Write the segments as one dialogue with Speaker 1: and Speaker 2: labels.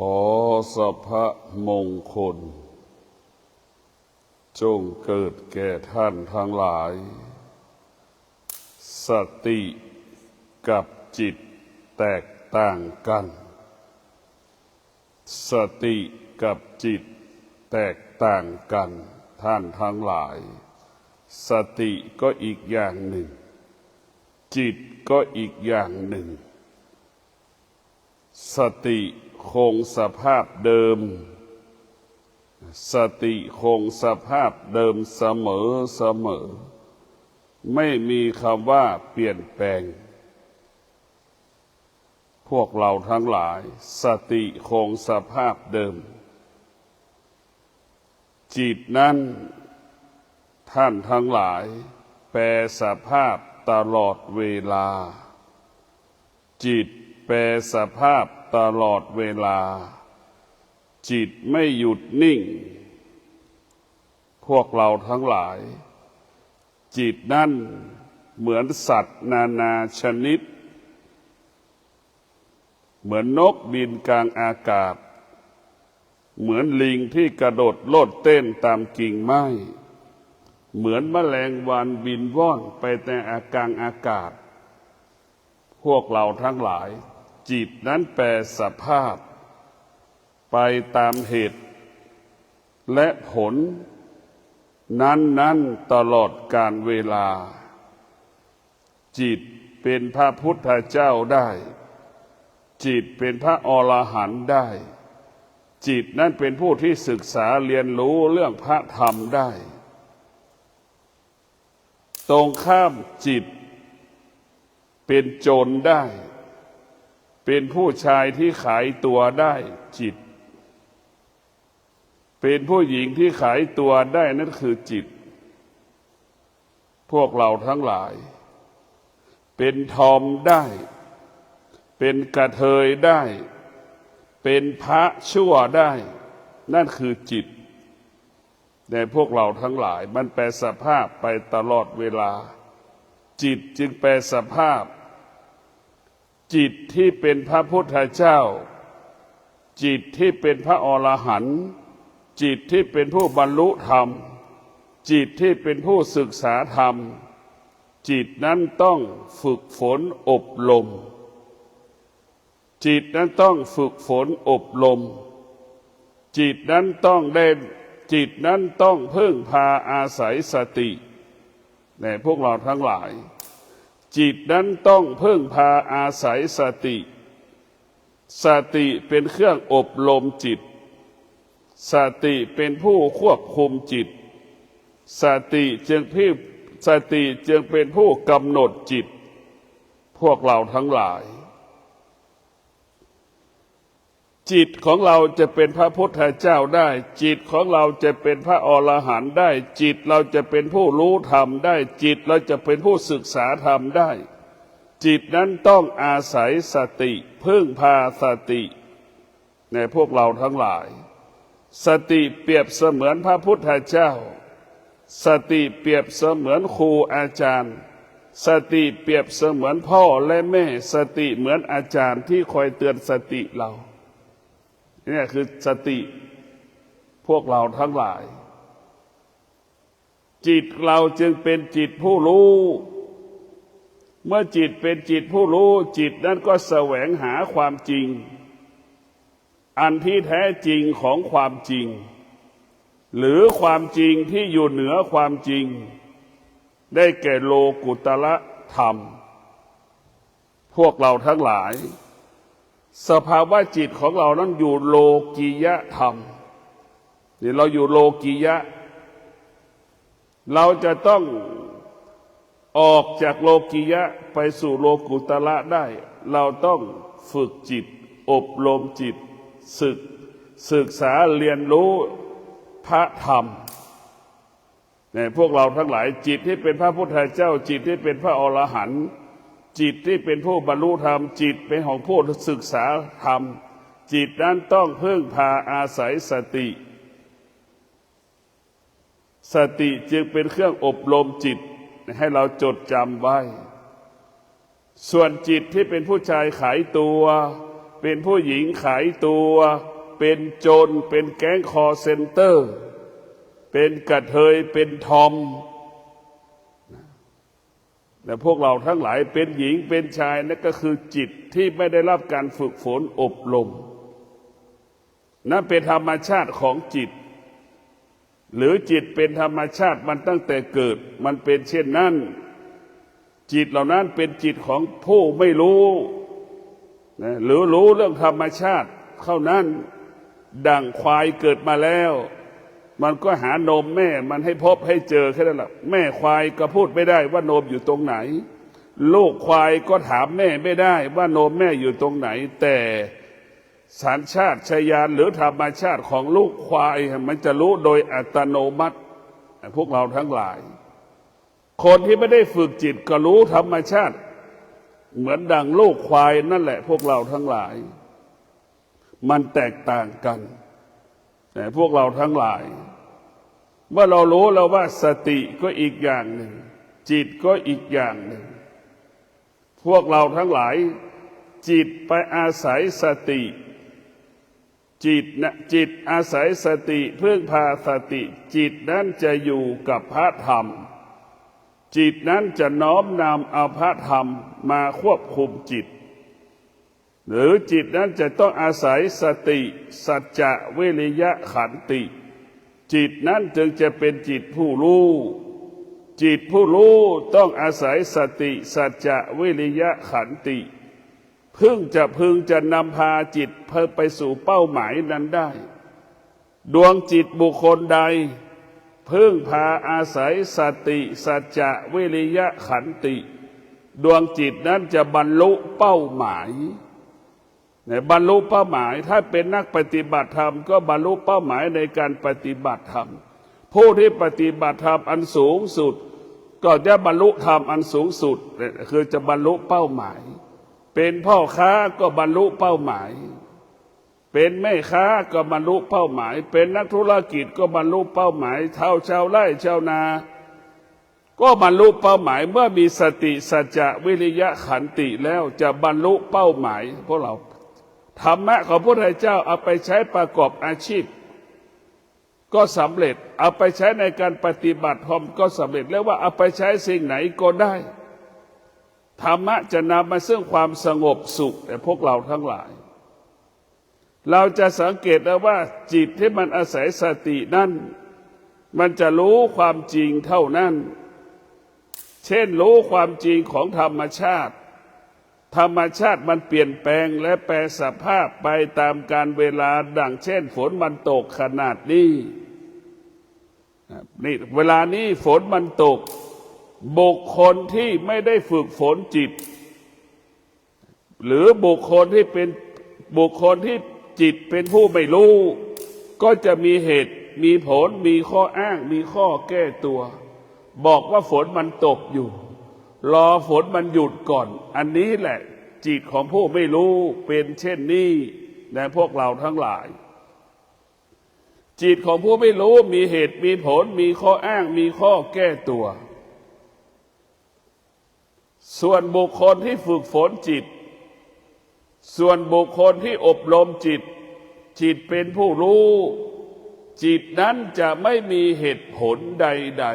Speaker 1: อสัพพมงคลจงเกิดแก่ท่านทั้งหลายสติกับจิตแตกต่างกันสติกับจิตแตกต่างกันท่านทั้งหลายสติก็อีกอย่างหนึ่งจิตก็อีกอย่างหนึ่งสติคงสภาพเดิมสติคงสภาพเดิมเสมอไม่มีคำว่าเปลี่ยนแปลงพวกเราทั้งหลายสติคงสภาพเดิมจิตนั้นท่านทั้งหลายแปรสภาพตลอดเวลาจิตแปรสภาพตลอดเวลาจิตไม่หยุดนิ่งพวกเราทั้งหลายจิตนั้นเหมือนสัตว์นานาชนิดเหมือนนกบินกลางอากาศเหมือนลิงที่กระโดดโลดเต้นตามกิ่งไม้เหมือนแมลงวันบินว่อนไปในกลางอากาศพวกเราทั้งหลายจิตนั้นแปรสภาพไปตามเหตุและผลนั้นตลอดกาลเวลาจิตเป็นพระพุทธเจ้าได้จิตเป็นพระอรหันต์ได้จิตนั้นเป็นผู้ที่ศึกษาเรียนรู้เรื่องพระธรรมได้ตรงข้ามจิตเป็นโจรได้เป็นผู้ชายที่ขายตัวได้จิตเป็นผู้หญิงที่ขายตัวได้นั่นคือจิตพวกเราทั้งหลายเป็นทอมได้เป็นกระเทยได้เป็นพระชั่วได้นั่นคือจิตแต่พวกเราทั้งหลายมันแปรสภาพไปตลอดเวลาจิตจึงแปรสภาพจิตที่เป็นพระพุทธเจ้าจิตที่เป็นพระอรหันต์จิตที่เป็นผู้บรรลุธรรมจิตที่เป็นผู้ศึกษาธรรมจิตนั้นต้องฝึกฝนอบรมจิตนั้นต้องฝึกฝนอบรมจิตนั้นต้องพึ่งพาอาศัยสติในพวกเราทั้งหลายจิตนั้นต้องพึ่งพาอาศัยสติสติเป็นเครื่องอบรมจิตสติเป็นผู้ควบคุมจิตสติจึงเป็นผู้กำหนดจิตพวกเราทั้งหลายจิตของเราจะเป็นพระพุทธเจ้าได้จิตของเราจะเป็นพระอรหันต์ได้จิตเราจะเป็นผู้รู้ธรรมได้จิตเราจะเป็นผู้ศึกษาธรรมได้จิตนั้นต้องอาศัยสติพึ่งพาสติในพวกเราทั้งหลายสติเปรียบเสมือนพระพุทธเจ้าสติเปรียบเสมือนครูอาจารย์สติเปรียบเสมือนพ่อและแม่สติเหมือนอาจารย์ที่คอยเตือนสติเรานี่คือสติพวกเราทั้งหลายจิตเราจึงเป็นจิตผู้รู้เมื่อจิตเป็นจิตผู้รู้จิตนั้นก็แสวงหาความจริงอันที่แท้จริงของความจริงหรือความจริงที่อยู่เหนือความจริงได้แก่โลกุตระธรรมพวกเราทั้งหลายสภาวะจิตของเรานั้นอยู่โลกียธรรมนี่เราอยู่โลกียะเราจะต้องออกจากโลกียะไปสู่โลกุตระได้เราต้องฝึกจิตอบรมจิตศึกษาเรียนรู้พระธรรมในพวกเราทั้งหลายจิตที่เป็นพระพุทธเจ้าจิตที่เป็นพระอรหันต์จิตที่เป็นผู้บรรลุธรรมจิตเป็นของผู้ศึกษาธรรมจิตนั้นต้องพึ่งพาอาศัยสติสติจึงเป็นเครื่องอบรมจิตให้เราจดจำไว้ส่วนจิตที่เป็นผู้ชายขายตัว เป็นผู้หญิงขายตัวเป็นโจรเป็นแก๊งคอร์เซ็นเตอร์เป็นกระเทยเป็นทอมแต่พวกเราทั้งหลายเป็นหญิงเป็นชายนั่นก็คือจิตที่ไม่ได้รับการฝึกฝนอบรมนั่นเป็นธรรมชาติของจิตหรือจิตเป็นธรรมชาติมันตั้งแต่เกิดมันเป็นเช่นนั้นจิตเหล่านั้นเป็นจิตของผู้ไม่รู้นะหรือรู้เรื่องธรรมชาติเท่านั้นดั่งควายเกิดมาแล้วมันก็หานมแม่มันให้พบให้เจอแค่นั้นแหละแม่ควายก็พูดไม่ได้ว่านมอยู่ตรงไหนลูกควายก็ถามแม่ไม่ได้ว่านมแม่อยู่ตรงไหนแต่สัญชาตญาณหรือธรรมชาติของลูกควายมันจะรู้โดยอัตโนมัติพวกเราทั้งหลายคนที่ไม่ได้ฝึกจิตก็รู้ธรรมชาติเหมือนดังลูกควายนั่นแหละพวกเราทั้งหลายมันแตกต่างกันแต่พวกเราทั้งหลายเมื่อเรารู้แล้วว่าสติก็อีกอย่างหนึ่งจิตก็อีกอย่างหนึ่งพวกเราทั้งหลายจิตไปอาศัยสติจิตอาศัยสติพึ่งพาสติจิตนั้นจะอยู่กับพระธรรมจิตนั้นจะน้อมนำเอาพระธรรมมาควบคุมจิตหรือจิตนั้นจะต้องอาศัยสติสัจจะวิริยะขันติจิตนั้นจึงจะเป็นจิตผู้รู้จิตผู้รู้ต้องอาศัยสติสัจจะวิริยะขันติพึงจะนำพาจิตเพิ่มไปสู่เป้าหมายนั้นได้ดวงจิตบุคคลใดพึงพาอาศัยสติสัจจะวิริยะขันติดวงจิตนั้นจะบรรลุเป้าหมายบรรลุเป้าหมายถ้าเป็นนักปฏิบัติธรรมก็บรรลุเป้าหมายในการปฏิบัติธรรมผู้ที่ปฏิบัติธรรมอันสูงสุดก็จะบรรลุธรรมอันสูงสุดคือจะบรรลุเป้าหมายเป็นพ่อค้าก็บรรลุเป้าหมายเป็นแม่ค้าก็บรรลุเป้าหมายเป็นนักธุรกิจก็บรรลุเป้าหมายชาวไร่ชาวนาก็บรรลุเป้าหมายเมื่อมีสติสัจจะวิริยะขันติแล้วจะบรรลุเป้าหมายพวกเราธรรมะของพระพุทธเจ้าเอาไปใช้ประกอบอาชีพก็สำเร็จเอาไปใช้ในการปฏิบัติธรรมก็สำเร็จแล้วว่าเอาไปใช้สิ่งไหนก็ได้ธรรมะจะนำมาซึ่งความสงบสุขแก่พวกเราทั้งหลายเราจะสังเกตได้ว่าจิตที่มันอาศัยสตินั้นมันจะรู้ความจริงเท่านั้นเช่นรู้ความจริงของธรรมชาติธรรมชาติมันเปลี่ยนแปลงและแปรสภาพไปตามกาลเวลาดังเช่นฝนมันตกขนาดนี้นี่เวลานี้ฝนมันตกบุคคลที่ไม่ได้ฝึกฝนจิตหรือบุคคลที่จิตเป็นผู้ไม่รู้ก็จะมีเหตุมีผลมีข้ออ้างมีข้อแก้ตัวบอกว่าฝนมันตกอยู่รอฝนมันหยุดก่อนอันนี้แหละจิตของผู้ไม่รู้เป็นเช่นนี้ในพวกเราทั้งหลายจิตของผู้ไม่รู้มีเหตุมีผลมีข้ออ้างมีข้อแก้ตัวส่วนบุคคลที่ฝึกฝนจิตส่วนบุคคลที่อบรมจิตจิตเป็นผู้รู้จิตนั้นจะไม่มีเหตุผลใด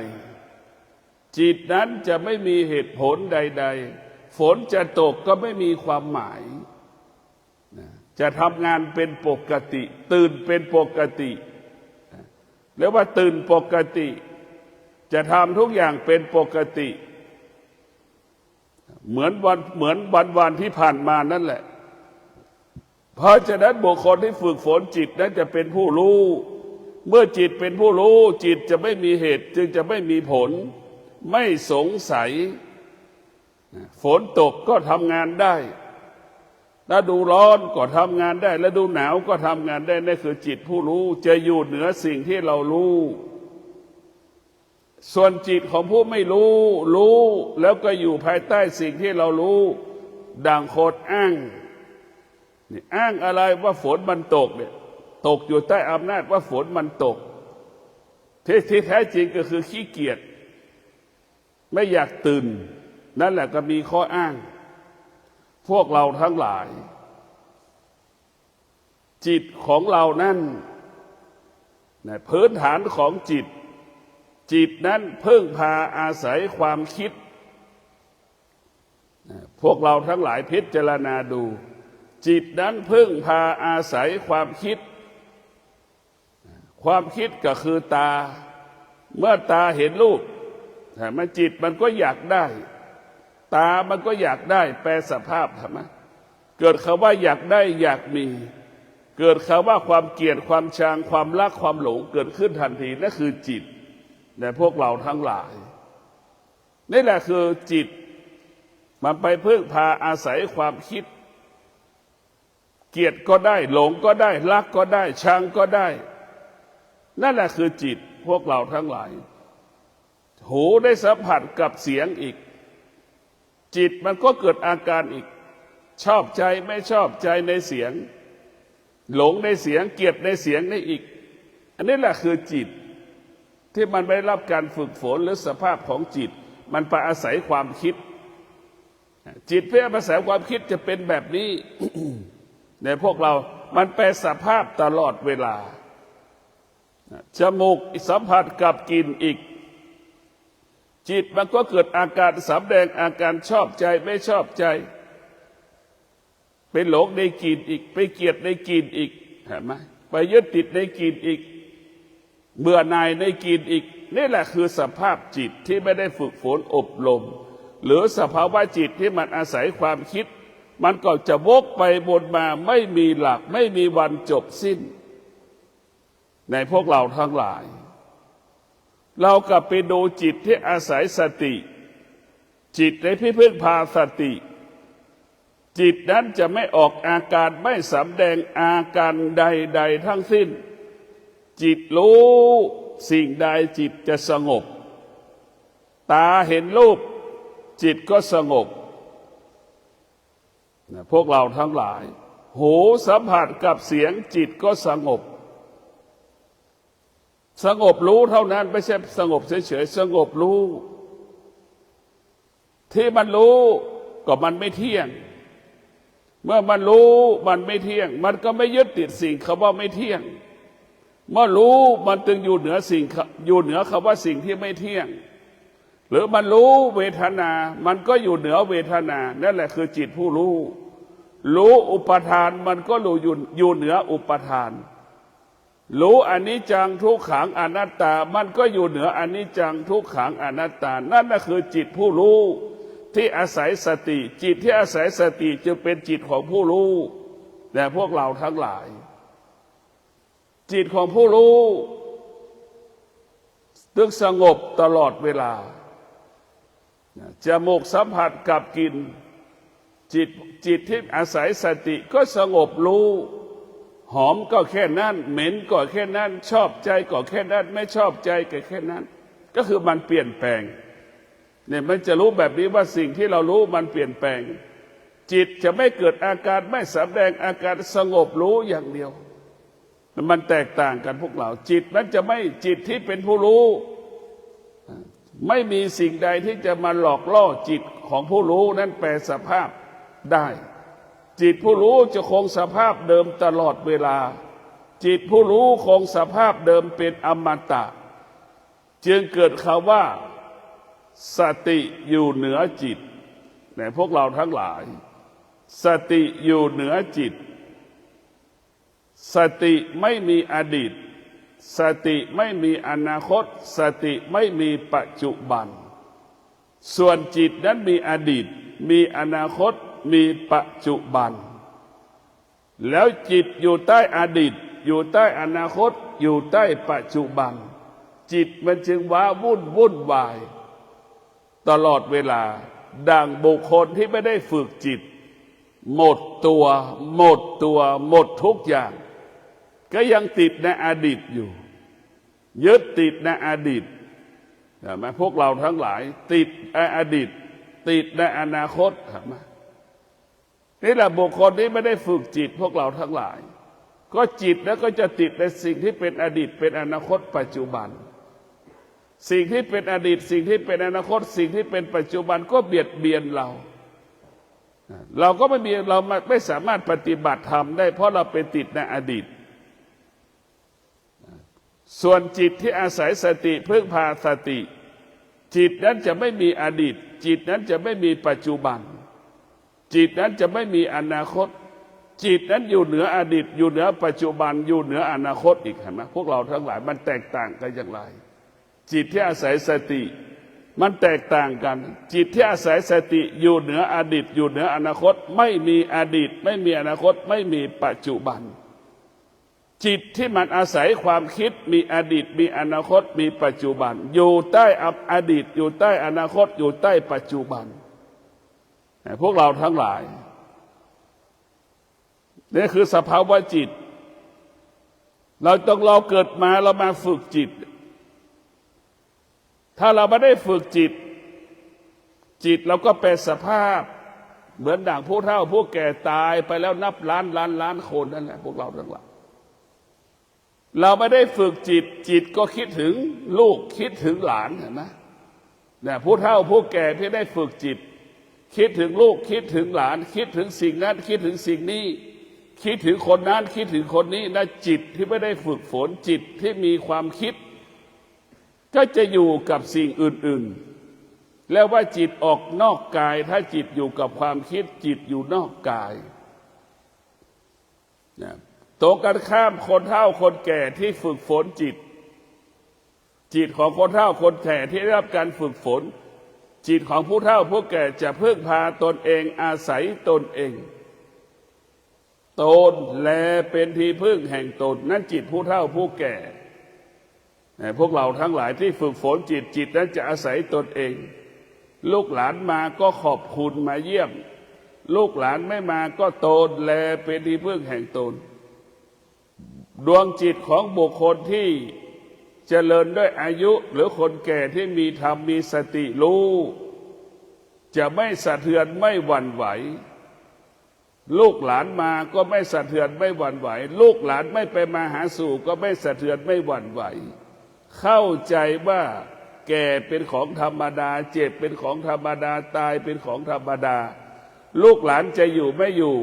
Speaker 1: ๆจิตนั้นจะไม่มีเหตุผลใดๆฝนจะตกก็ไม่มีความหมายจะทำงานเป็นปกติตื่นเป็นปกติแล้วว่าตื่นปกติจะทำทุกอย่างเป็นปกติเหมือนวันที่ผ่านมานั่นแหละเพราะฉะนั้นบุคคลที่ฝึกฝนจิตนั้นจะเป็นผู้รู้เมื่อจิตเป็นผู้รู้จิตจะไม่มีเหตุจึงจะไม่มีผลไม่สงสัยฝนตกก็ทำงานได้ฤดูร้อนก็ทำงานได้ฤดูหนาวก็ทำงานได้นั่นคือจิตผู้รู้จะอยู่เหนือสิ่งที่เรารู้ส่วนจิตของผู้ไม่รู้แล้วก็อยู่ภายใต้สิ่งที่เรารู้ดังโคดอ้างนี่อ้างอะไรว่าฝนมันตกเนี่ยตกอยู่ใต้อำนาจว่าฝนมันตกที่แท้จริงก็คือขี้เกียจไม่อยากตื่นนั่นแหละก็มีข้ออ้างพวกเราทั้งหลาย จิตของเรานั้นพื้นฐานของจิตนั้นพึ่งพาอาศัยความคิดพวกเราทั้งหลายพิจารณาดูจิตนั้นพึ่งพาอาศัยความคิดความคิดก็คือตาเมื่อตาเห็นรูปมันจิตมันก็อยากได้ตามันก็อยากได้แปลสภาพทำไมเกิดคำว่าอยากได้อยากมีเกิดคำว่าความเกลียดความชังความรักความหลงเกิดขึ้นทันทีนั่นคือจิตในพวกเราทั้งหลายนี่แหละคือจิตมันไปพึ่งพาอาศัยความคิดเกลียดก็ได้หลงก็ได้รักก็ได้ชังก็ได้นั่นแหละคือจิตพวกเราทั้งหลายหูได้สัมผัสกับเสียงอีกจิตมันก็เกิดอาการอีกชอบใจไม่ชอบใจในเสียงหลงในเสียงเกลียดในเสียงนี่อีกอันนี้แหละคือจิตที่มันได้รับการฝึกฝนหรือสภาพของจิตมันไปอาศัยความคิดจิตเพื่ออาศัยความคิดจะเป็นแบบนี้ ในพวกเรามันแปลสภาพตลอดเวลาจมูกสัมผัสกับกลิ่นอีกจิตมันก็เกิดอาการสำแดงอาการชอบใจไม่ชอบใจเป็นหลงในกลิ่นอีกไปเกลียดในกลิ่นอีกเห็นไหมไปยึดติดในกลิ่นอีกเบื่อหน่ายในกลิ่นอีกนี่แหละคือสภาพจิตที่ไม่ได้ฝึกฝนอบรมหรือสภาวะจิตที่มันอาศัยความคิดมันก็จะวกไปวนมาไม่มีหลักไม่มีวันจบสิ้นในพวกเราทั้งหลายเรากลับไปดูจิตที่อาศัยสติจิตในที่พึ่งพาสติจิตนั้นจะไม่ออกอาการไม่สำแดงอาการใดๆทั้งสิ้นจิตรู้สิ่งใดจิตจะสงบตาเห็นรูปจิตก็สงบพวกเราทั้งหลายหูสัมผัสกับเสียงจิตก็สงบสงบรู้เท่านั้นไม่ใช่สงบเฉยๆสงบรู้ที่มันรู้ก็มันไม่เที่ยงเมื่อมันรู้มันไม่เที่ยงมันก็ไม่ยึดติดสิ่งคำว่าไม่เที่ยงเมื่อรู้มันจึงอยู่เหนือสิ่งอยู่เหนือคำว่าสิ่งที่ไม่เที่ยงหรือมันรู้เวทนามันก็อยู่เหนือเวทนานั่นแหละคือจิตผู้รู้รู้อุปทานมันก็อยู่เหนืออุปทานรู้อนิจจังทุกขังอนัตตามันก็อยู่เหนืออนิจจังทุกขังอนัตตานั่นก็คือจิตผู้รู้ที่อาศัยสติจิตที่อาศัยสติจึงเป็นจิตของผู้รู้แต่พวกเราทั้งหลายจิตของผู้รู้ตึกสงบตลอดเวลาจมูกสัมผัสกับกลิ่นจิตที่อาศัยสติก็สงบรู้หอมก็แค่นั้นเหม็นก็แค่นั้นชอบใจก็แค่นั้นไม่ชอบใจก็แค่นั้นก็คือมันเปลี่ยนแปลงเนี่ยมันจะรู้แบบนี้ว่าสิ่งที่เรารู้มันเปลี่ยนแปลงจิตจะไม่เกิดอาการไม่แสดงอาการสงบรู้อย่างเดียวมันแตกต่างกันพวกเราจิตนั้นจะไม่จิตที่เป็นผู้รู้ไม่มีสิ่งใดที่จะมาหลอกล่อจิตของผู้รู้นั้นแปลสภาพได้จิตผู้รู้จะคงสภาพเดิมตลอดเวลาจิตผู้รู้คงสภาพเดิมเป็นอมตะจึงเกิดคำว่าสติอยู่เหนือจิตในพวกเราทั้งหลายสติอยู่เหนือจิตสติไม่มีอดีตสติไม่มีอนาคตสติไม่มีปัจจุบันส่วนจิตนั้นมีอดีตมีอนาคตมีปัจจุบันแล้วจิตอยู่ใต้อดีตอยู่ใต้อนาคตอยู่ใต้ปัจจุบันจิตมันจึงว้าวุ่นวายตลอดเวลาดังบุคคลที่ไม่ได้ฝึกจิตหมดตัวหมดทุกอย่างก็ยังติดในอดีตอยู่ยึดติดในอดีตเห็นไหมพวกเราทั้งหลายติดในอดีตติดในอนาคตเห็นไหมนี่แหละบุคคลที่ไม่ได้ฝึกจิตพวกเราทั้งหลายก็จิตแล้วก็จะติดในสิ่งที่เป็นอดีตเป็นอนาคตปัจจุบันสิ่งที่เป็นอดีตสิ่งที่เป็นอนาคตสิ่งที่เป็นปัจจุบันก็เบียดเบียนเรา เราก็เราไม่สามารถปฏิบัติธรรมได้เพราะเราเป็นติดในอดีตส่วนจิตที่อาศัยสติพึ่งพาสติจิตนั้นจะไม่มีอดีตจิตนั้นจะไม่มีปัจจุบันจิตนั้นจะไม่มีอนาคตจิตนั้นอยู่เหนืออดีตอยู่เหนือปัจจุบันอยู่เหนืออนาคตอีกเห็นไหมพวกเราทั้งหลายมันแตกต่างกันอย่างไรจิตที่อาศัยสติมันแตกต่างกันจิตที่อาศัยสติอยู่เหนืออดีตอยู่เหนืออนาคตไม่มีอดีตไม่มีอนาคตไม่มีปัจจุบันจิตที่มันอาศัยความคิดมีอดีตมีอนาคตมีปัจจุบันอยู่ใต้อดีตอยู่ใต้อนาคตอยู่ใต้ปัจจุบันพวกเราทั้งหลายนี่คือสภาวะจิตเราเกิดมาเรามาฝึกจิตถ้าเราไม่ได้ฝึกจิตเราก็เป็นสภาพเหมือนดั่งผู้เฒ่าผู้แก่ตายไปแล้วนับล้านคนนั่นแหละพวกเราทั้งหลายเราไม่ได้ฝึกจิตก็คิดถึงลูกคิดถึงหลานเห็นไหมเนี่ยผู้เฒ่าผู้แก่ที่ได้ฝึกจิตคิดถึงลูกคิดถึงหลานคิดถึงสิ่งนั้นคิดถึงสิ่งนี้คิดถึงคนนั้นคิดถึงคนนี้นะจิตที่ไม่ได้ฝึกฝนจิตที่มีความคิดก็จะอยู่กับสิ่งอื่นๆแล้วว่าจิตออกนอกกายถ้าจิตอยู่กับความคิดจิตอยู่นอกกายตรงกันข้ามคนเฒ่าคนแก่ที่ฝึกฝนจิตของคนเฒ่าคนแก่ที่ได้รับการฝึกฝนจิตของผู้เฒ่าผู้แก่จะพึ่งพาตนเองอาศัยตนเองตนแลเป็นที่พึ่งแห่งตนนั่นจิตผู้เฒ่าผู้แก่พวกเราทั้งหลายที่ฝึกฝนจิตนั้นจะอาศัยตนเองลูกหลานมาก็ขอบคุณมาเยี่ยมลูกหลานไม่มาก็ตนแลเป็นที่พึ่งแห่งตนดวงจิตของบุคคลที่เจริญด้วยอายุหรือคนแก่ที่มีธรรมมีสติรู้จะไม่สะเทือนไม่หวั่นไหวลูกหลานมาก็ไม่สะเทือนไม่หวั่นไหวลูกหลานไม่ไปมาหาสู่ก็ไม่สะเทือนไม่หวั่นไหวเข้าใจว่าแก่เป็นของธรรมดาเจ็บเป็นของธรรมดาตายเป็นของธรรมดาลูกหลานจะอยู่ไม่อยู่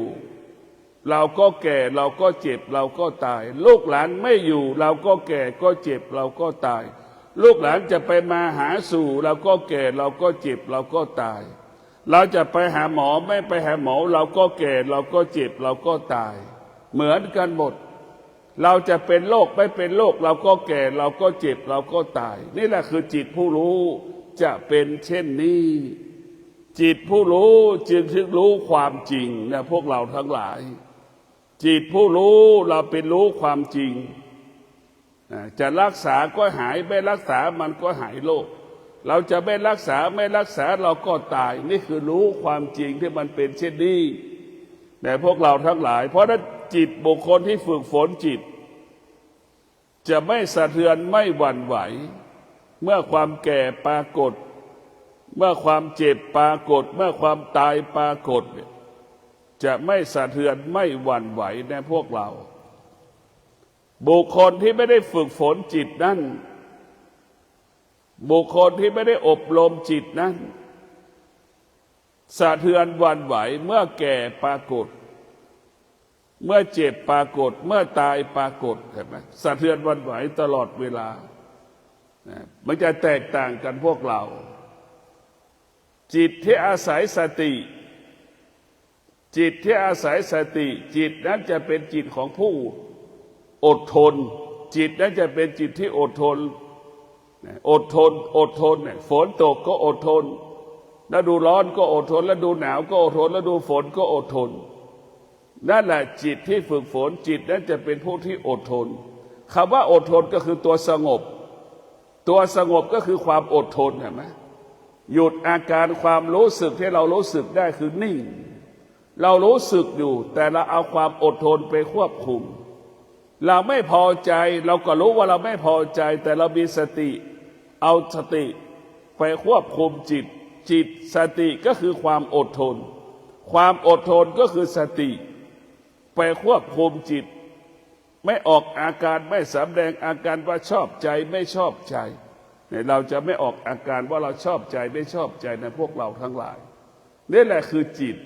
Speaker 1: เราก็แก่เราก็เจ็บเราก็ตายลูกหลานไม่อยู่เราก็แก่ก็เจ็บเราก็ตายลูกหลานจะไปมาหาสู่เราก็แก่เราก็เจ็บเราก็ตายเราจะไปหาหมอไม่ไปหาหมอเราก็แก่เราก็เจ็บเราก็ตายเหมือนกันหมดเราจะเป็นโรคไม่เป็นโรคเราก็แก่เราก็เจ็บเราก็ตายนี่แหละคือจิตผู้รู้จะเป็นเช่นนี้จิตผู้รู้จึงรู้ความจริงนะพวกเราทั้งหลายจิตผู้รู้เราเป็นรู้ความจริงจะรักษาก็หายไม่รักษามันก็หายโรคเราจะไม่รักษาเราก็ตายนี่คือรู้ความจริงที่มันเป็นเช่นนี้แต่พวกเราทั้งหลายเพราะนั้นจิตบุคคลที่ฝึกฝนจิตจะไม่สะเทือนไม่หวั่นไหวเมื่อความแก่ปรากฏเมื่อความเจ็บปรากฏเมื่อความตายปรากฏจะไม่สะเทือนไม่หวั่นไหวในพวกเราบุคคลที่ไม่ได้ฝึกฝนจิตนั้นบุคคลที่ไม่ได้อบรมจิตนั้นสะเทือนหวั่นไหวเมื่อแก่ปรากฏเมื่อเจ็บปรากฏเมื่อตายปรากฏเห็นไหมสะเทือนหวั่นไหวตลอดเวลามันจะแตกต่างกันพวกเราจิตที่อาศัยสติจิตที่อาศัยสติจิตนั้นจะเป็นจิตของผู้อดทนจิตนั้นจะเป็นจิตที่อดทนเนี่ยฝนตกก็อดทนฤดูร้อนก็อดทนฤดูหนาวก็อดทนฤดูฝนก็อดทนนั่นแหละจิตที่ฝึกฝนจิตนั้นจะเป็นผู้ที่อดทนคำว่าอดทนก็คือตัวสงบก็คือความอดทนเห็นไหมหยุดอาการความรู้สึกที่เรารู้สึกได้คือนิ่งเรารู้สึกอยู่แต่เราเอาความอดทนไปควบคุมเราไม่พอใจเราก็รู้ว่าเราไม่พอใจแต่เรามีสติเอาสติไปควบคุมจิตสติก็คือความอดทนความอดทนก็คือสติไปควบคุมจิตไม่ออกอาการไม่แสดงอาการว่าชอบใจไม่ชอบใจเราจะไม่ออกอาการว่าเราชอบใจไม่ชอบใจในพวกเราทั้งหลายนี่แหละคือจิต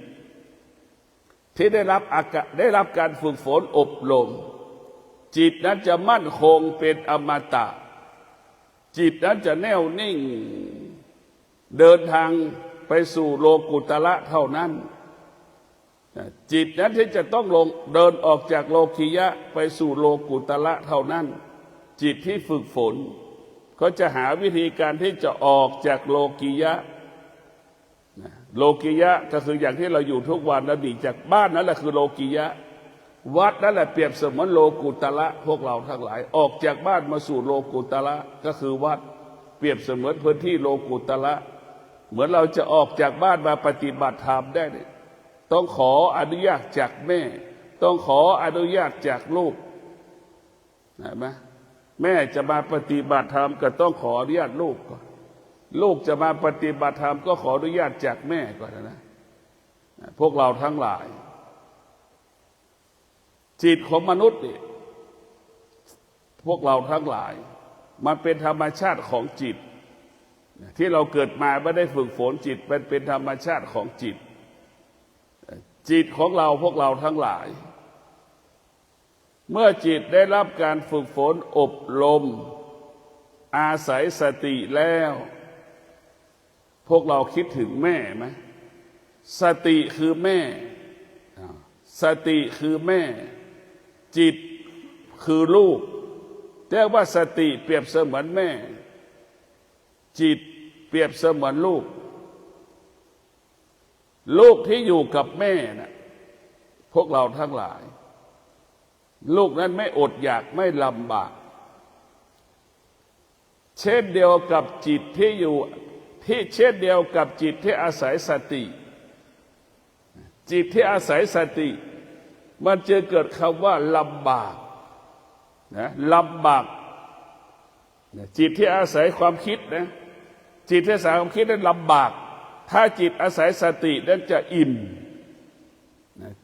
Speaker 1: ที่ได้รับการฝึกฝนอบรมจิตนั้นจะมั่นคงเป็นอมตะจิตนั้นจะแน่วนิ่งเดินทางไปสู่โลกุตระเท่านั้นจิตนั้นที่จะต้องเดินออกจากโลกิยะไปสู่โลกุตระเท่านั้นจิตที่ฝึกฝนก็จะหาวิธีการที่จะออกจากโลกิยะโลกิยะก็คืออย่างที่เราอยู่ทุกวันเราหนีจากบ้านนั่นแหละคือโลกิยะวัดนั่นแหละเปรียบเสมือนโลกุตระพวกเราทั้งหลายออกจากบ้านมาสู่โลกุตระก็คือวัดเปรียบเสมือนพื้นที่โลกุตระเหมือนเราจะออกจากบ้านมาปฏิบัติธรรมได้เนี่ยต้องขออนุญาตจากแม่ต้องขออนุญาตจากลูกเห็นไหมแม่จะมาปฏิบัติธรรมก็ต้องขออนุญาตลูกก่อนลูกจะมาปฏิบัติธรรมก็ขออนุญาตจากแม่ก่อนนะพวกเราทั้งหลายจิตของมนุษย์นี่พวกเราทั้งหลายมันเป็นธรรมชาติของจิตที่เราเกิดมาไม่ได้ฝึกฝนจิตเป็นธรรมชาติของจิตจิตของเราพวกเราทั้งหลายเมื่อจิตได้รับการฝึกฝนอบรมอาศัยสติแล้วพวกเราคิดถึงแม่ไหมสติคือแม่สติคือแม่จิตคือลูกแต่ว่าสติเปรียบเสมือนแม่จิตเปรียบเสมือนลูกลูกที่อยู่กับแม่น่ะพวกเราทั้งหลายลูกนั้นไม่อดอยากไม่ลำบากเช่นเดียวกับจิตที่อยู่ที่เช่นเดียวกับจิตที่อาศัยสติจิตที่อาศัยสติมันจะเกิดคำว่าลำบากนะลำบากจิตที่อาศัยความคิดนะจิตที่อาศัยความคิดนั้นลำบากถ้าจิตอาศัยสตินั้นจะอิ่ม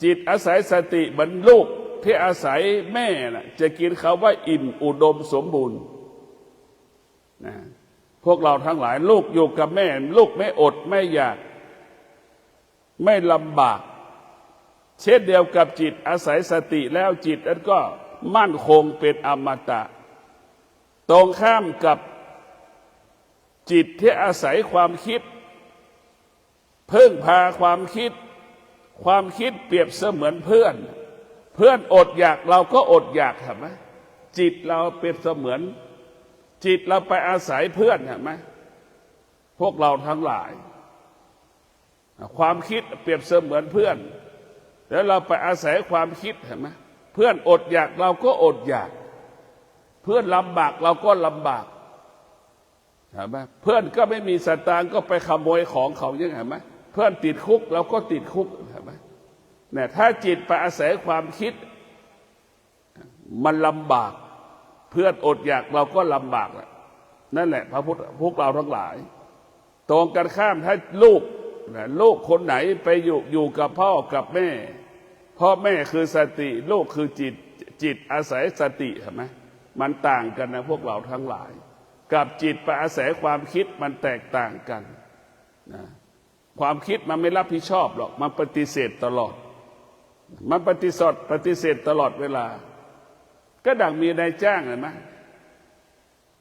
Speaker 1: จิตอาศัยสติเหมือนลูกที่อาศัยแม่นะจะกินคำว่าอิ่มอุดมสมบูรณ์นะพวกเราทั้งหลายลูกอยู่กับแม่ลูกไม่อดไม่อยากไม่ลำบากเช่นเดียวกับจิตอาศัยสติแล้วจิตนั้นก็มั่นคงเป็นอมตะตรงข้ามกับจิตที่อาศัยความคิดพึ่งพาความคิดความคิดเปรียบเสมือนเพื่อนอดอยากเราก็อดอยากเห็นไหมจิตเราเปรียบเสมือนจิตเราไปอาศัยเพื่อนเห็นไหมพวกเราทั้งหลายความคิดเปรียบเสมือนเพื่อนแล้วเราไปอาศัยความคิดเห็นไหมเพื่อนอดอยากเราก็อดอยากเพื่อนลำบากเราก็ลำบากเห็นไหมเพื่อนก็ไม่มีสตางค์ก็ไปขโมยของเขายังเห็นไหมเพื่อนติดคุกเราก็ติดคุกเห็นไหมเนี่ยถ้าจิตไปอาศัยความคิดมันลำบากเพื่อนอดอยากเราก็ลำบากนั่นแหละพระพุทธพวกเราทั้งหลายตรงกันข้ามถ้าลูกคนไหนไปอยู่กับพ่อกับแม่พ่อแม่คือสติลูกคือจิตอาศัยสติเห็นไหมมันต่างกันนะพวกเราทั้งหลายกับจิตไปอาศัยความคิดมันแตกต่างกันนะความคิดมันไม่รับผิดชอบหรอกมันปฏิเสธตลอดมันปฏิเสธตลอดเวลาก็ดังมีนายจ้างเห็นไหม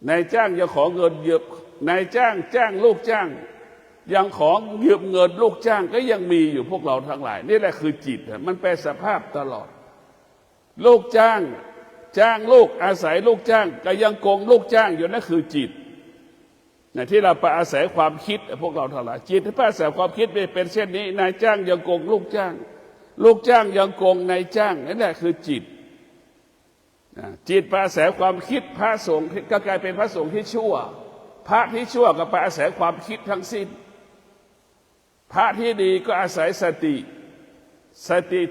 Speaker 1: นายจ้างยังขอเงินยืมนายจ้างลูกจ้างยังของยืมเงินลูกจ้างก็ยังมีอยู่พวกเราทั้งหลายนี่แหละคือจิตมันแปรสภาพตลอดลูกจ้างลูกอาศัยลูกจ้างก็ยังโกงลูกจ้างอยู่นั่นคือจิตที่เราไปอาศัยความคิดพวกเราทั้งหลายจิตที่ไปอาศัยความคิดเป็นเช่นนี้นายจ้างยังโกงลูกจ้างลูกจ้างยังโกงนายจ้างนั่นแหละคือจิตจิตไปอาศัยความคิดพระสงฆ์ก็กลายเป็นพระสงฆ์ที่ชั่วพระที่ชั่วก็ไปอาศัยความคิดทั้งสิ้นพระที่ดีก็อาศัยสติ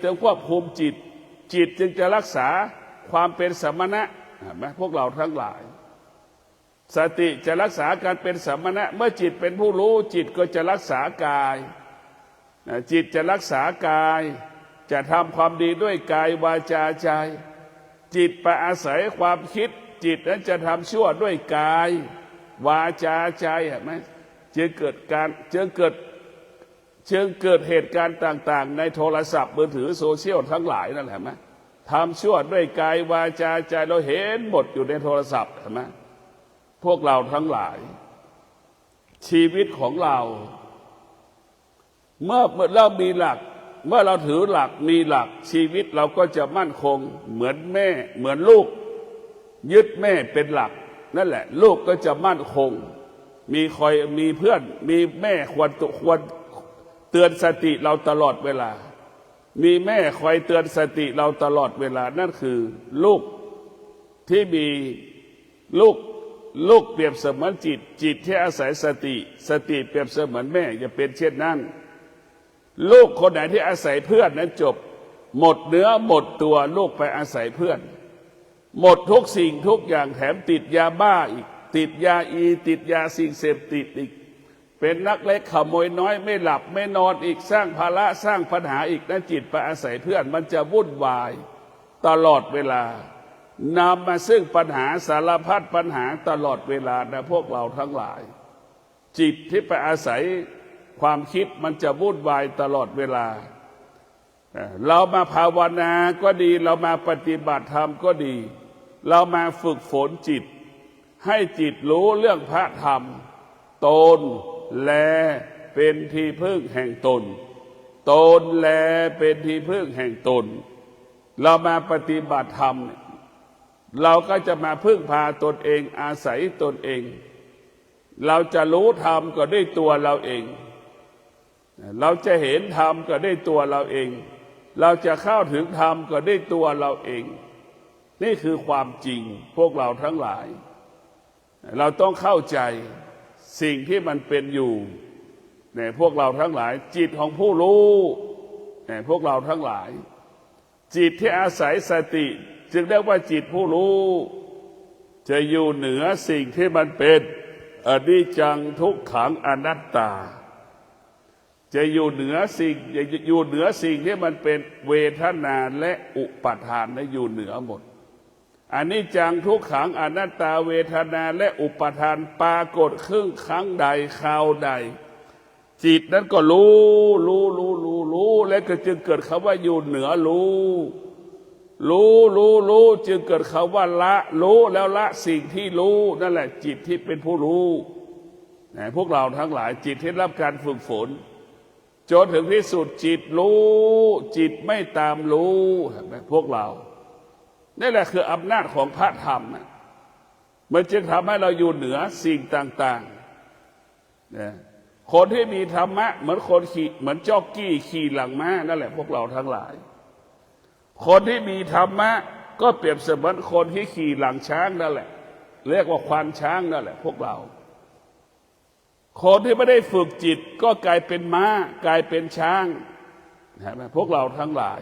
Speaker 1: จึงควบคุมจิตจึงจะรักษาความเป็นสมณะพวกเราทั้งหลายสติจะรักษาการเป็นสมณะเมื่อจิตเป็นผู้รู้จิตก็จะรักษากายจิตจะรักษากายจะทำความดีด้วยกายวาจาใจจิตไปอาศัยความคิดจิตนั้นจะทำชั่วด้วยกายวาจาใจเห็นไหมจึงเกิด จึงเกิดเหตุการณ์ต่างๆในโทรศัพท์มือถือโซเชียลทั้งหลายนั่นแหละไหมทำชั่วด้วยกายวาจาใจเราเห็นหมดอยู่ในโทรศัพท์เห็นไหมพวกเราทั้งหลายชีวิตของเราเมื่อเรามีหลักเมื่อเราถือหลักมีหลักชีวิตเราก็จะมั่นคงเหมือนแม่เหมือนลูกยึดแม่เป็นหลักนั่นแหละลูกก็จะมั่นคงมีเพื่อนมีแม่ควรเตือนสติเราตลอดเวลามีแม่คอยเตือนสติเราตลอดเวลานั่นคือลูกที่มีลูกเปรียบเสมือนจิตที่อาศัยสติเปรียบเสมือนแม่อย่าเป็นเช่นนั้นลูกคนไหนที่อาศัยเพื่อนนั้นจบหมดเนื้อหมดตัวลูกไปอาศัยเพื่อนหมดทุกสิ่งทุกอย่างแถมติดยาบ้าอีกติดยาติดยาสิ่งเสพติดอีกเป็นนักเล็กขโมยน้อยไม่หลับไม่นอนอีกสร้างภาระสร้างปัญหาอีกนั้นจิตไปอาศัยเพื่อนมันจะวุ่นวายตลอดเวลานำมาซึ่งปัญหาสารพัดปัญหาตลอดเวลานะพวกเราทั้งหลายจิตที่ไปอาศัยความคิดมันจะวุ่นวายตลอดเวลาเรามาภาวนาก็ดีเรามาปฏิบัติธรรมก็ดีเรามาฝึกฝนจิตให้จิตรู้เรื่องพระธรรมตนแลเป็นที่พึ่งแห่งตนตนแลเป็นที่พึ่งแห่งตนเรามาปฏิบัติธรรมเราก็จะมาพึ่งพาตนเองอาศัยตนเองเราจะรู้ธรรมก็ด้วยตัวเราเองเราจะเห็นธรรมก็ด้วยตัวเราเองเราจะเข้าถึงธรรมก็ด้วยตัวเราเองนี่คือความจริงพวกเราทั้งหลายเราต้องเข้าใจสิ่งที่มันเป็นอยู่เนี่ยพวกเราทั้งหลายจิตของผู้รู้เนี่ยพวกเราทั้งหลายจิตที่อาศัยสติจึงเรียกว่าจิตผู้รู้จะอยู่เหนือสิ่งที่มันเป็นอนิจจังทุกขังอนัตตาจะอยู่เหนือสิ่งที่มันเป็นเวทนาและอุปาทานและอยู่เหนือหมดอนิจจังทุกขังอนัตตาเวทนาและอุปาทานปรากฏขึ้นครั้งใดคราวใดจิตนั้นก็รู้และก็จึงเกิดคำว่าอยู่เหนือรู้จึงเกิดคำว่าละรู้แล้วละสิ่งที่รู้นั่นแหละจิตที่เป็นผู้รู้พวกเราทั้งหลายจิตที่รับการฝึกฝนจนถึงที่สุดจิตรู้จิตไม่ตามรู้พวกเรานี่แหละคืออำนาจของพระธรรมมันจึงทำให้เราอยู่เหนือสิ่งต่างๆคนที่มีธรรมะเหมือนจ็อกกี้ขี่หลังม้านั่นแหละพวกเราทั้งหลายคนที่มีธรรมะก็เปรียบเสมือนคนที่ขี่หลังช้างนั่นแหละเรียกว่าควานช้างนั่นแหละพวกเราคนที่ไม่ได้ฝึกจิตก็กลายเป็นม้ากลายเป็นช้างพวกเราทั้งหลาย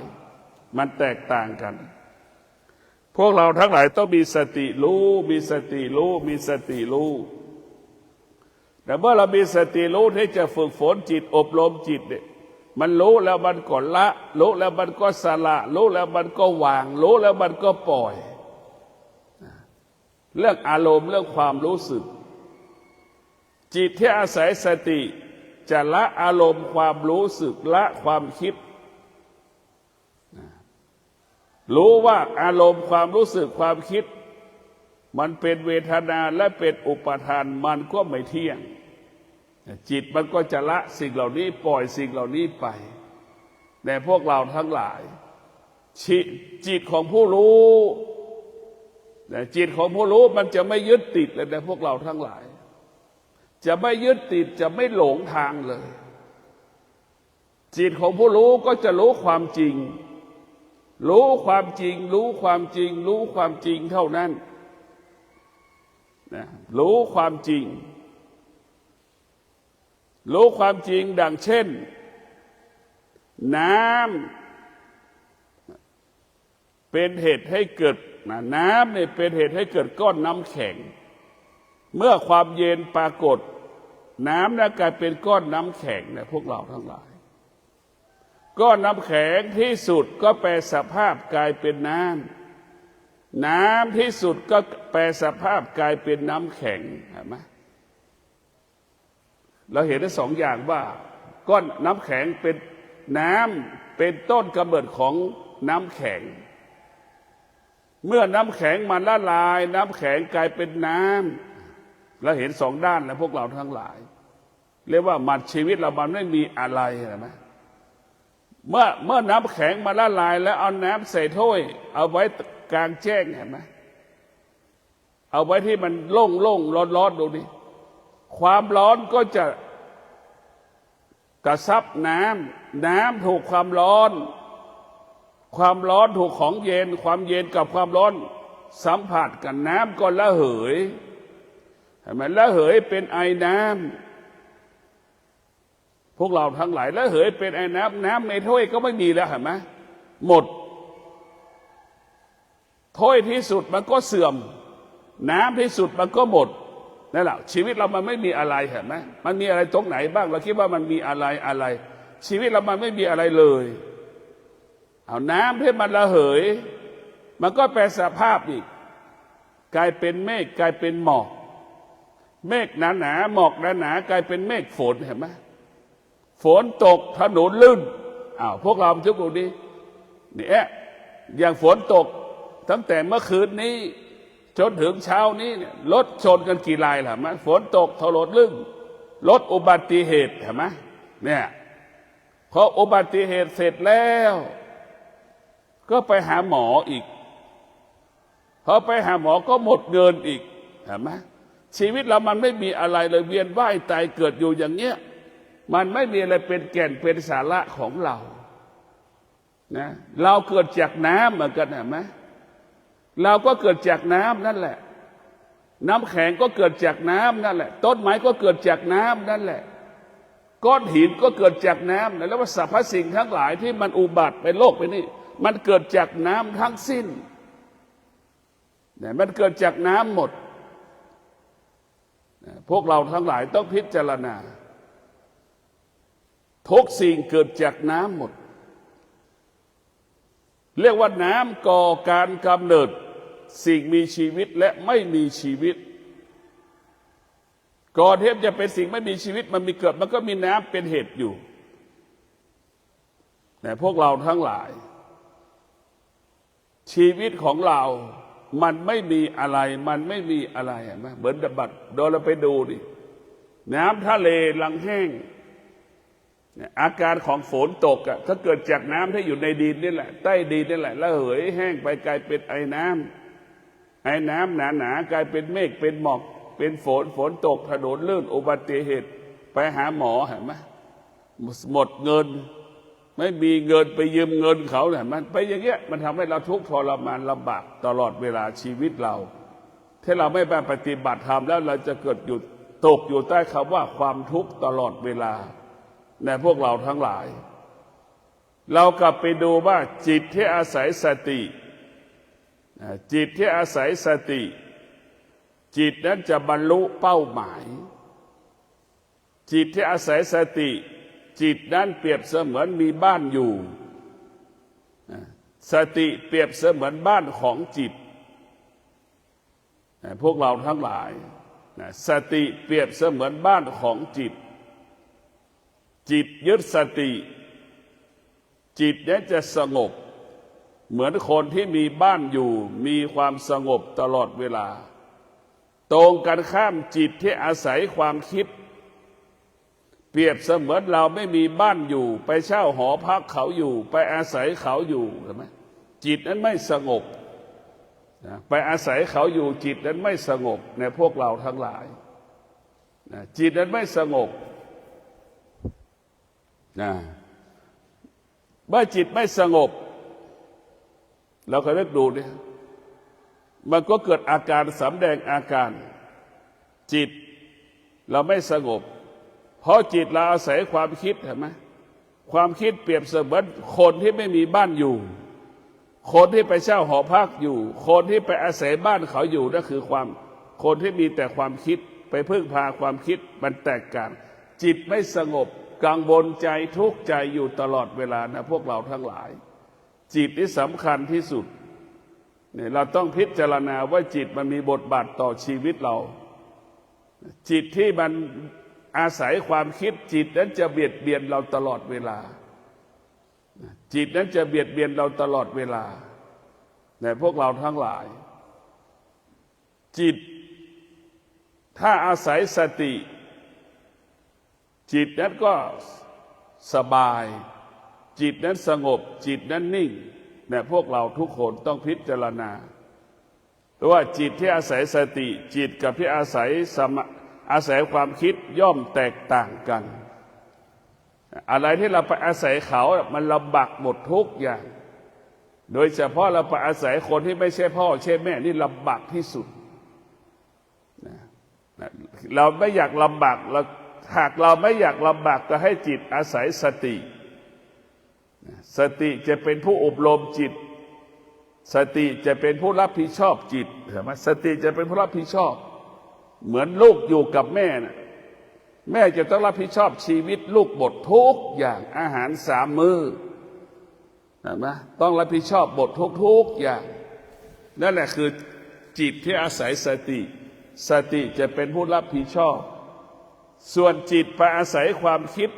Speaker 1: มันแตกต่างกันพวกเราทั้งหลายต้องมีสติรู้มีสติรู้แต่เมื่อเรามีสติรู้ที่จะฝึกฝนจิตอบรมจิตเนี่ยมันรู้แล้วมันก็ละรู้แล้วมันก็สละรู้แล้วมันก็วางรู้แล้วมันก็ปล่อยเรื่องอารมณ์เรื่องความรู้สึกจิตที่อาศัยสติจะละอารมณ์ความรู้สึกละความคิดรู้ว่าอารมณ์ความรู้สึกความคิดมันเป็นเวทนาและเป็นอุปาทานมันก็ไม่เที่ยงจิตมันก็จะละสิ่งเหล่านี้ปล่อยสิ่งเหล่านี้ไปแต่พวกเราทั้งหลายจิตของผู้รู้จิตของผู้รู้มันจะไม่ยึดติดเลยแต่พวกเราทั้งหลายจะไม่ยึดติดจะไม่หลงทางเลยจิตของผู้รู้ก็จะรู้ความจริงรู้ความจริงเท่านั้นรู้ความจริงดังเช่นน้ำเป็นเหตุให้เกิดน้ำเนี่ยเป็นเหตุให้เกิดก้อนน้ำแข็งเมื่อความเย็นปรากฏน้ำนั้นกลายเป็นก้อนน้ำแข็งนะพวกเราทั้งหลายก้อนน้ำแข็งที่สุดก็แปรสภาพกลายเป็นน้ำที่สุดก็แปรสภาพกลายเป็นน้ำแข็งเห็นไหมเราเห็นได้สองอย่างว่า ก้อนน้ำแข็งเป็นน้ำเป็นต้นกำเนิดของน้ำแข็งเมื่อน้ำแข็งมันละลายน้ำแข็งกลายเป็นน้ำเราเห็นสองด้านแล้วพวกเราทั้งหลายเรียกว่ามันชีวิตเรามันไม่มีอะไรเห็นไหมเมื่อน้ำแข็งมาละลายแล้วเอาน้ำใส่ถ้วยเอาไว้กลางแจ้งเห็นไหมเอาไว้ที่มันโล่งร้อนดูดิความร้อนก็จะกระซับน้ำถูกความร้อนถูกของเย็นความเย็นกับความร้อนสัมผัสกันน้ำก็ระเหยเห็นไหมระเหยเป็นไอน้ำพวกเราทั้งหลายระเหยเป็นไอน้ำในถ้วยก็ไม่มีแล้วเห็นไหมหมดถ้วยที่สุดมันก็เสื่อมน้ำที่สุดมันก็หมดนั่นแหละชีวิตเรามันไม่มีอะไรเห็นไหมมันมีอะไรตรงไหนบ้างเราคิดว่ามันมีอะไรชีวิตเรามันไม่มีอะไรเลยเอาน้ำที่มันระเหยมันก็แปลสภาพอีกกลายเป็นเมฆกลายเป็นหมอกเมฆหนาหมอกหนากลายเป็นเมฆฝนเห็นไหมฝนตกถนนลื่นพวกเราทุกคนนี้เนี่ยอย่างฝนตกตั้งแต่เมื่อคืนนี้จนถึงเช้านี้เนี่ยรถชนกันกี่รายล่ะมั้ยฝนตกถนนลื่นรถอุบัติเหตุเห็นไหมเนี่ยพออุบัติเหตุเสร็จแล้วก็ไปหาหมออีกพอไปหาหมอก็หมดเงินอีกเห็นไหมชีวิตเรามันไม่มีอะไรเลยเวียนว่ายตายเกิดอยู่อย่างเงี้ยมันไม่มีอะไรเป็นแก่นเป็นสาระของเรานะเราเกิดจากน้ำเหมือนกันเห็นไหมเราก็เกิดจากน้ำนั่นแหละน้ำแข็งก็เกิดจากน้ำนั่นแหละต้นไม้ก็เกิดจากน้ำนั่นแหละก้อนหินก็เกิดจากน้ำแล้วว่าสรรพสิ่งทั้งหลายที่มันอุบัติเป็นโลกไปนี่มันเกิดจากน้ำทั้งสิ้นเนี่ยมันเกิดจากน้ำหมดพวกเราทั้งหลายต้องพิจารณาทุกสิ่งเกิดจากน้ำหมดเรียกว่าน้ำก่อการกำเนิดสิ่งมีชีวิตและไม่มีชีวิตก่อนที่จะเป็นสิ่งไม่มีชีวิตมันมีเกิดมันก็มีน้ำเป็นเหตุอยู่แต่พวกเราทั้งหลายชีวิตของเรามันไม่มีอะไรมันไม่มีอะไรเห็นไหมเหมือนบัดโดนเราไปดูดิน้ำทะเลลังแห้งอาการของฝนตกก็เกิดจากน้ำที่อยู่ในดินนี่แหละใต้ดินนี่แหละแล้วเหยแห้งไปกลายเป็นไอ้น้ำหนาๆกลายเป็นเมฆเป็นหมอกเป็นฝนตกถนนลื่นอุบัติเหตุไปหาหมอเห็นไหมหมดเงินไม่มีเงินไปยืมเงินเขาเนี่ยมันไปอย่างเงี้ยมันทำให้เราทุกข์ทรมานลำบากตลอดเวลาชีวิตเราถ้าเราไม่ไปปฏิบัติธรรมแล้วเราจะเกิดอยู่ตกอยู่ใต้คำว่าความทุกข์ตลอดเวลาในพวกเราทั้งหลายเรากลับไปดูว่าจิตที่อาศัยสติจิตที่อาศัยสติจิตนั้นจะบรรลุเป้าหมายจิตที่อาศัยสติจิตนั้นเปรียบเสมือนมีบ้านอยู่สติเปรียบเสมือนบ้านของจิตพวกเราทั้งหลายสติเปรียบเสมือนบ้านของจิตจิตยึดสติจิตนี้จะสงบเหมือนคนที่มีบ้านอยู่มีความสงบตลอดเวลาตรงกันข้ามจิตที่อาศัยความคิดเปรียบเสมือนเราไม่มีบ้านอยู่ไปเช่าหอพักเขาอยู่ไปอาศัยเขาอยู่ใช่ไหมจิตนั้นไม่สงบไปอาศัยเขาอยู่จิตนั้นไม่สงบในพวกเราทั้งหลายจิตนั้นไม่สงบเมื่อจิตไม่สงบเราก็นึกดูเนี่ยมันก็เกิดอาการสำแดงอาการจิตเราไม่สงบเพราะจิตเราอาศัยความคิดเห็นไหมความคิดเปรียบเสมือนคนที่ไม่มีบ้านอยู่คนที่ไปเช่าหอพักอยู่คนที่ไปอาศัยบ้านเขาอยู่นั่นคือคนที่มีแต่ความคิดไปพึ่งพาความคิดมันแตกต่างจิตไม่สงบกังวลใจทุกข์ใจอยู่ตลอดเวลานะพวกเราทั้งหลายจิตที่สำคัญที่สุดเนี่ยเราต้องพิจารณาว่าจิตมันมีบทบาทต่อชีวิตเราจิตที่มัน อาศัยความคิดจิตนั้นจะเบียดเบียนเราตลอดเวลาจิตนั้นจะเบียดเบียนเราตลอดเวลาแต่พวกเราทั้งหลายจิตถ้าอาศัยสติจิตนั้นก็สบายจิตนั้นสงบจิตนั้นนิ่งเนี่ยพวกเราทุกคนต้องพิจารณาว่าจิตที่อาศัยสติจิตกับที่อาศัยความคิดย่อมแตกต่างกันอะไรที่เราไปอาศัยเขามันลำบากหมดทุกอย่างโดยเฉพาะเราไปอาศัยคนที่ไม่ใช่พ่อใช่แม่นี่ลำบากที่สุดเราไม่อยากลำบากหากเราไม่อยากลำบากก็ให้จิตอาศัยสติสติจะเป็นผู้อบรมจิตสติจะเป็นผู้รับผิดชอบจิตเห็นไหมสติจะเป็นผู้รับผิดชอบเหมือนลูกอยู่กับแม่นะแม่จะต้องรับผิดชอบชีวิตลูกหมดทุกอย่างอาหาร3 มื้อเห็นไหมต้องรับผิดชอบบททุกอย่างนั่นแหละคือจิตที่อาศัยสติสติจะเป็นผู้รับผิดชอบส่วนจิตไปอาศัยความคิด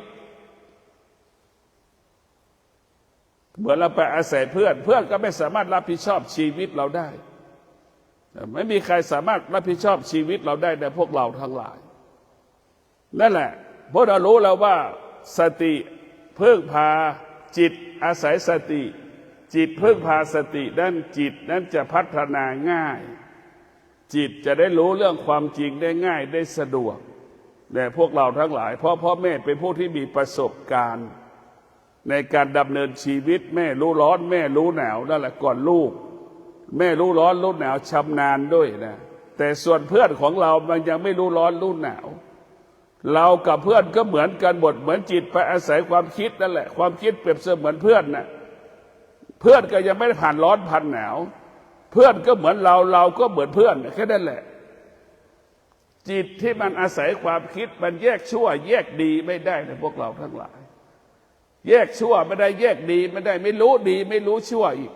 Speaker 1: เหมือนเราไปอาศัยเพื่อนก็ไม่สามารถรับผิดชอบชีวิตเราได้ไม่มีใครสามารถรับผิดชอบชีวิตเราได้ในพวกเราทั้งหลายนั่นแหละเพราะเรารู้แล้วว่าสติพึ่งพาจิตอาศัยสติจิตพึ่งพาสตินั้นจิตนั้นจะพัฒนาง่ายจิตจะได้รู้เรื่องความจริงได้ง่ายได้สะดวกแต่พวกเราทั้งหลายเพราะพ่อแม่เป็นผู้ที่มีประสบการณ์ในการดำเนินชีวิตแม่รู้ร้อนแม่รู้หนาวนั่นแหละก่อนลูกแม่รู้ร้อนรู้หนาวชำนาญด้วยนะแต่ส่วนเพื่อนของเรามันยังไม่รู้ร้อนรู้หนาวเรากับเพื่อนก็เหมือนกันหมดเหมือนจิตไปอาศัยความคิดนั่นแหละความคิดเปรียบเสมือนเพื่อนนะเพื่อนก็ยังไม่ได้ผ่านร้อนผ่านหนาวเพื่อนก็เหมือนเราก็เหมือนเพื่อนแค่นั้นแหละจิตที่มันอาศัยความคิดมันแยกชั่วแยกดีไม่ได้ในพวกเราทั้งหลายแยกชั่วไม่ได้แยกดีไม่ได้ไม่รู้ดีไม่รู้ชั่วอีก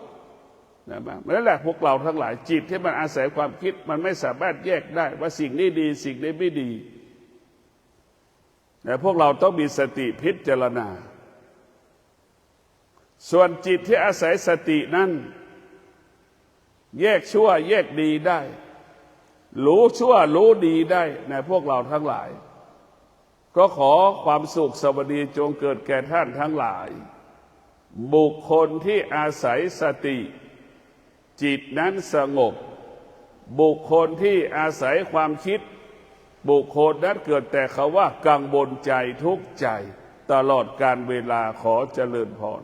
Speaker 1: นั่นแหละพวกเราทั้งหลายจิตที่มันอาศัยความคิดมันไม่สามารถแยกได้ว่าสิ่งนี้ดีสิ่งนี้ไม่ดีแต่พวกเราต้องมีสติพิจารณาส่วนจิตที่อาศัยสตินั้นแยกชั่วแยกดีได้รู้ชั่วรู้ดีได้ในพวกเราทั้งหลายก็ขอความสุขสวัสดีจงเกิดแก่ท่านทั้งหลายบุคคลที่อาศัยสติจิตนั้นสงบบุคคลที่อาศัยความคิดบุคคลนั้นเกิดแต่คำว่ากังวลใจทุกข์ใจตลอดกาลเวลาขอเจริญพร